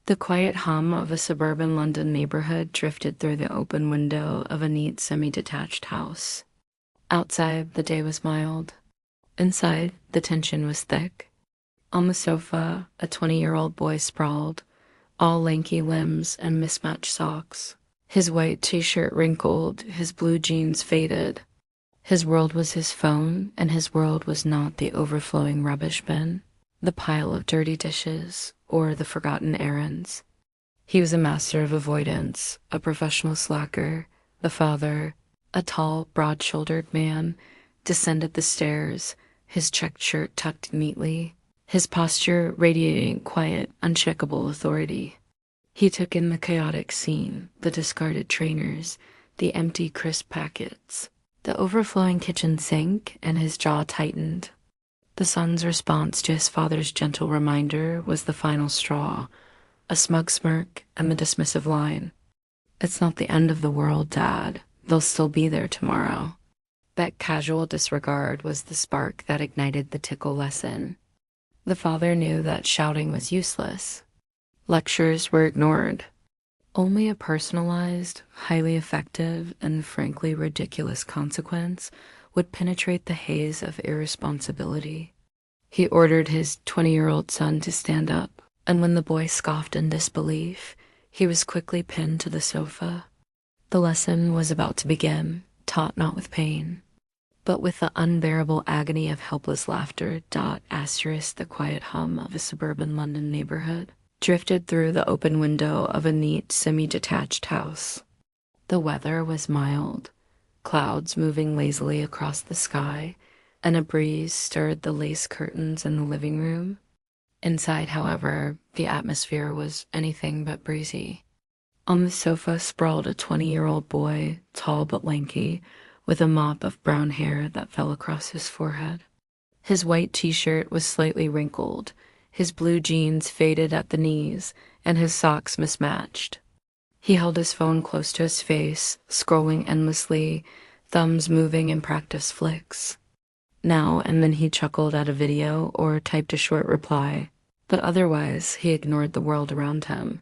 The quiet hum of a suburban London neighborhood drifted through the open window of a neat semi-detached house. Outside, the day was mild. Inside, the tension was thick. On the sofa, a 20-year-old boy sprawled, all lanky limbs and mismatched socks. His white t-shirt wrinkled, his blue jeans faded. His world was his phone, and his world was not the overflowing rubbish bin, the pile of dirty dishes, or the forgotten errands. He was a master of avoidance, a professional slacker. The father, a tall, broad-shouldered man, descended the stairs, his checked shirt tucked neatly, his posture radiating quiet, unshakable authority. He took in the chaotic scene, the discarded trainers, the empty crisp packets, the overflowing kitchen sink, and his jaw tightened. The son's response to his father's gentle reminder was the final straw, a smug smirk and the dismissive line. "It's not the end of the world, Dad. They'll still be there tomorrow." That casual disregard was the spark that ignited the tickle lesson. The father knew that shouting was useless. Lectures were ignored. Only a personalized, highly effective, and frankly ridiculous consequence would penetrate the haze of irresponsibility. He ordered his 20-year-old son to stand up, and when the boy scoffed in disbelief, he was quickly pinned to the sofa. The lesson was about to begin, taught not with pain, but with the unbearable agony of helpless laughter. The quiet hum of a suburban London neighborhood drifted through the open window of a neat, semi-detached house. The weather was mild, clouds moving lazily across the sky, and a breeze stirred the lace curtains in the living room. Inside, however, the atmosphere was anything but breezy. On the sofa sprawled a 20-year-old boy, tall but lanky, with a mop of brown hair that fell across his forehead. His white t-shirt was slightly wrinkled, his blue jeans faded at the knees, and his socks mismatched. He held his phone close to his face, scrolling endlessly, thumbs moving in practice flicks. Now and then he chuckled at a video or typed a short reply, but otherwise he ignored the world around him.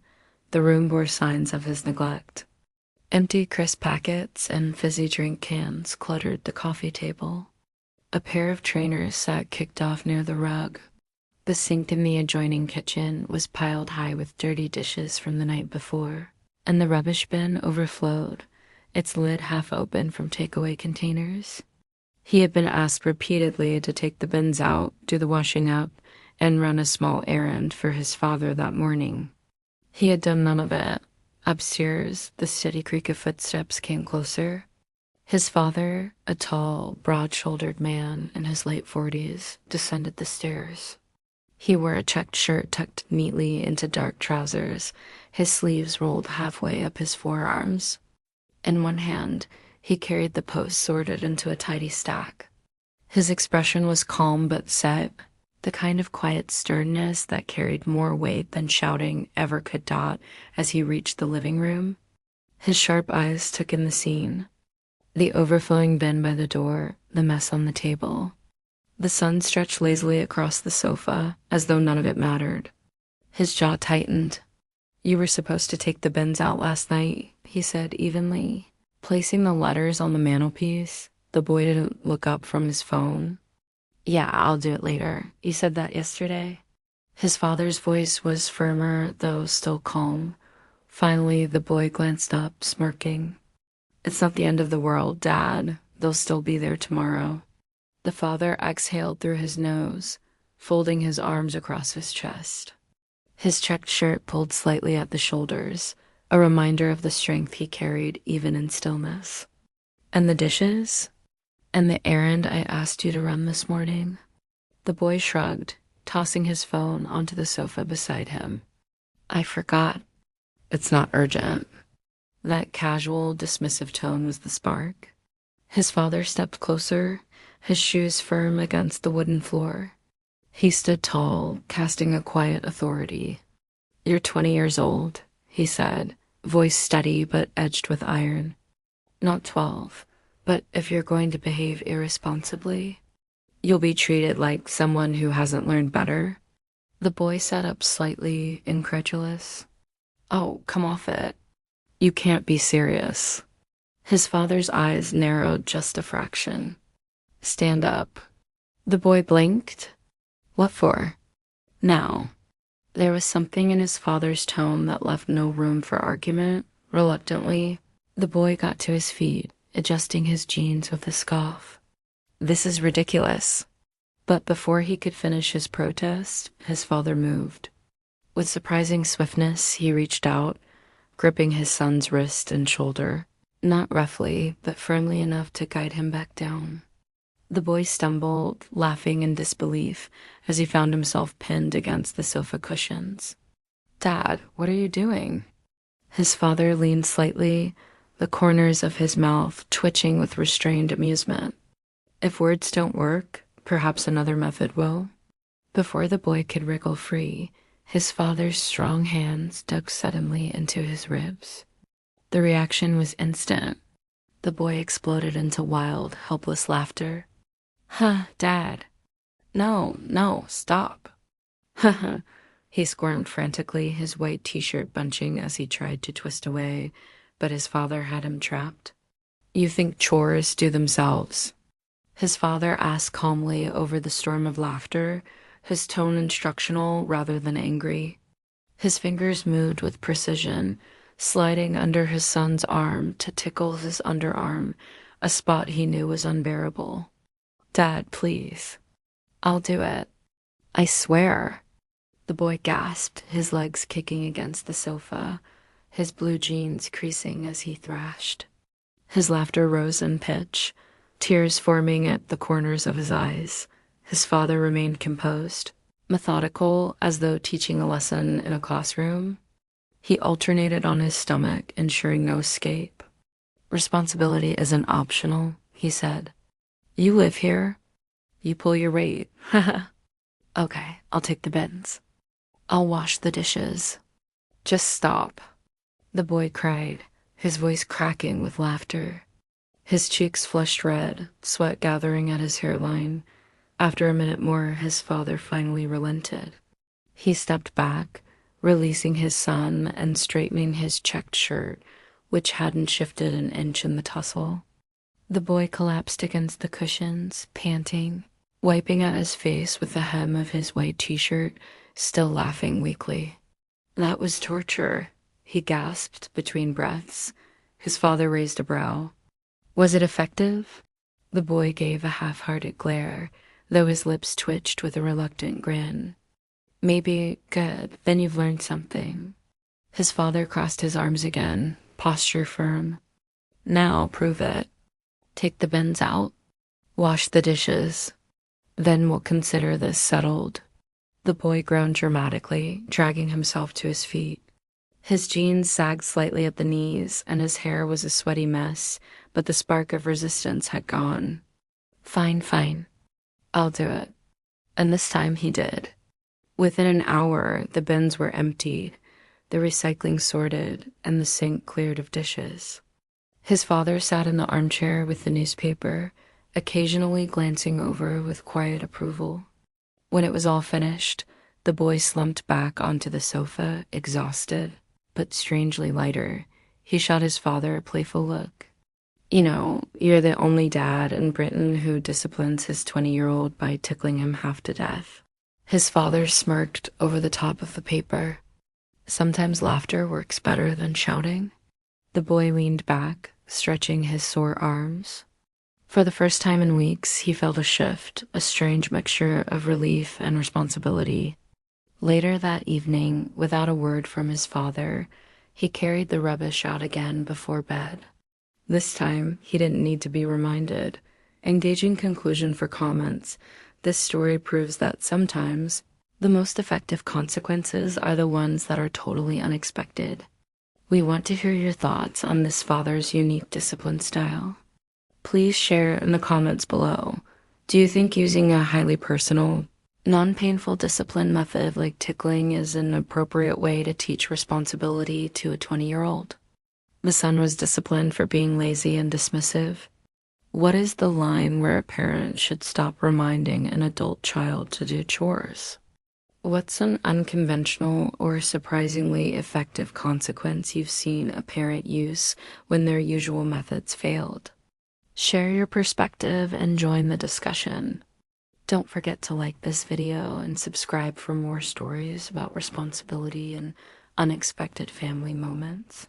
The room bore signs of his neglect. Empty crisp packets and fizzy drink cans cluttered the coffee table. A pair of trainers sat kicked off near the rug. The sink in the adjoining kitchen was piled high with dirty dishes from the night before, and the rubbish bin overflowed, its lid half open from takeaway containers. He had been asked repeatedly to take the bins out, do the washing up, and run a small errand for his father that morning. He had done none of it. Upstairs, the steady creak of footsteps came closer. His father, a tall, broad-shouldered man in his late 40s, descended the stairs. He wore a checked shirt tucked neatly into dark trousers, his sleeves rolled halfway up his forearms. In one hand, he carried the post sorted into a tidy stack. His expression was calm but set, the kind of quiet sternness that carried more weight than shouting ever could. As he reached the living room, his sharp eyes took in the scene. The overflowing bin by the door, the mess on the table. The son stretched lazily across the sofa, as though none of it mattered. His jaw tightened. "You were supposed to take the bins out last night," he said evenly. Placing the letters on the mantelpiece, the boy didn't look up from his phone. "Yeah, I'll do it later. You said that yesterday." His father's voice was firmer, though still calm. Finally, the boy glanced up, smirking. "It's not the end of the world, Dad. They'll still be there tomorrow." The father exhaled through his nose, folding his arms across his chest. His checked shirt pulled slightly at the shoulders, a reminder of the strength he carried even in stillness. "And the dishes? And the errand I asked you to run this morning?" The boy shrugged, tossing his phone onto the sofa beside him. "I forgot. It's not urgent." That casual, dismissive tone was the spark. His father stepped closer, his shoes firm against the wooden floor. He stood tall, casting a quiet authority. "You're 20 years old," he said, voice steady but edged with iron. "Not 12, but if you're going to behave irresponsibly, you'll be treated like someone who hasn't learned better." The boy sat up slightly, incredulous. Oh, come off it. You can't be serious. His father's eyes narrowed just a fraction. Stand up. The boy blinked. What for? Now. There was something in his father's tone that left no room for argument. Reluctantly, the boy got to his feet, adjusting his jeans with a scoff. This is ridiculous. But before he could finish his protest, his father moved. With surprising swiftness, he reached out, gripping his son's wrist and shoulder, not roughly, but firmly enough to guide him back down. The boy stumbled, laughing in disbelief, as he found himself pinned against the sofa cushions. Dad, what are you doing? His father leaned slightly, the corners of his mouth twitching with restrained amusement. If words don't work, perhaps another method will. Before the boy could wriggle free, his father's strong hands dug suddenly into his ribs. The reaction was instant. The boy exploded into wild, helpless laughter. Huh, Dad. No, stop. Haha, he squirmed frantically, his white t-shirt bunching as he tried to twist away, but his father had him trapped. You think chores do themselves? His father asked calmly over the storm of laughter, his tone instructional rather than angry. His fingers moved with precision, sliding under his son's arm to tickle his underarm, a spot he knew was unbearable. Dad, please. I'll do it. I swear. The boy gasped, his legs kicking against the sofa, his blue jeans creasing as he thrashed. His laughter rose in pitch, tears forming at the corners of his eyes. His father remained composed, methodical as though teaching a lesson in a classroom. He alternated on his stomach, ensuring no escape. Responsibility isn't optional, he said. You live here. You pull your weight. Okay, I'll take the bins. I'll wash the dishes. Just stop. The boy cried, his voice cracking with laughter. His cheeks flushed red, sweat gathering at his hairline. After a minute more, his father finally relented. He stepped back, releasing his son and straightening his checked shirt, which hadn't shifted an inch in the tussle. The boy collapsed against the cushions, panting, wiping at his face with the hem of his white t-shirt, still laughing weakly. That was torture, he gasped between breaths. His father raised a brow. Was it effective? The boy gave a half-hearted glare, though his lips twitched with a reluctant grin. Maybe. Good. Then you've learned something. His father crossed his arms again, posture firm. Now prove it. Take the bins out. Wash the dishes. Then we'll consider this settled. The boy groaned dramatically, dragging himself to his feet. His jeans sagged slightly at the knees, and his hair was a sweaty mess, but the spark of resistance had gone. Fine. I'll do it. And this time he did. Within an hour, the bins were emptied, the recycling sorted, and the sink cleared of dishes. His father sat in the armchair with the newspaper, occasionally glancing over with quiet approval. When it was all finished, the boy slumped back onto the sofa, exhausted, but strangely lighter. He shot his father a playful look. You know, you're the only dad in Britain who disciplines his 20-year-old by tickling him half to death. His father smirked over the top of the paper. Sometimes laughter works better than shouting. The boy leaned back, stretching his sore arms. For the first time in weeks, he felt a shift, a strange mixture of relief and responsibility. Later that evening, without a word from his father, he carried the rubbish out again before bed. This time, he didn't need to be reminded. Engaging conclusion for comments, this story proves that sometimes the most effective consequences are the ones that are totally unexpected. We want to hear your thoughts on this father's unique discipline style. Please share in the comments below. Do you think using a highly personal, non-painful discipline method like tickling is an appropriate way to teach responsibility to a 20-year-old? The son was disciplined for being lazy and dismissive. What is the line where a parent should stop reminding an adult child to do chores? What's an unconventional or surprisingly effective consequence you've seen a parent use when their usual methods failed? Share your perspective and join the discussion. Don't forget to like this video and subscribe for more stories about responsibility and unexpected family moments.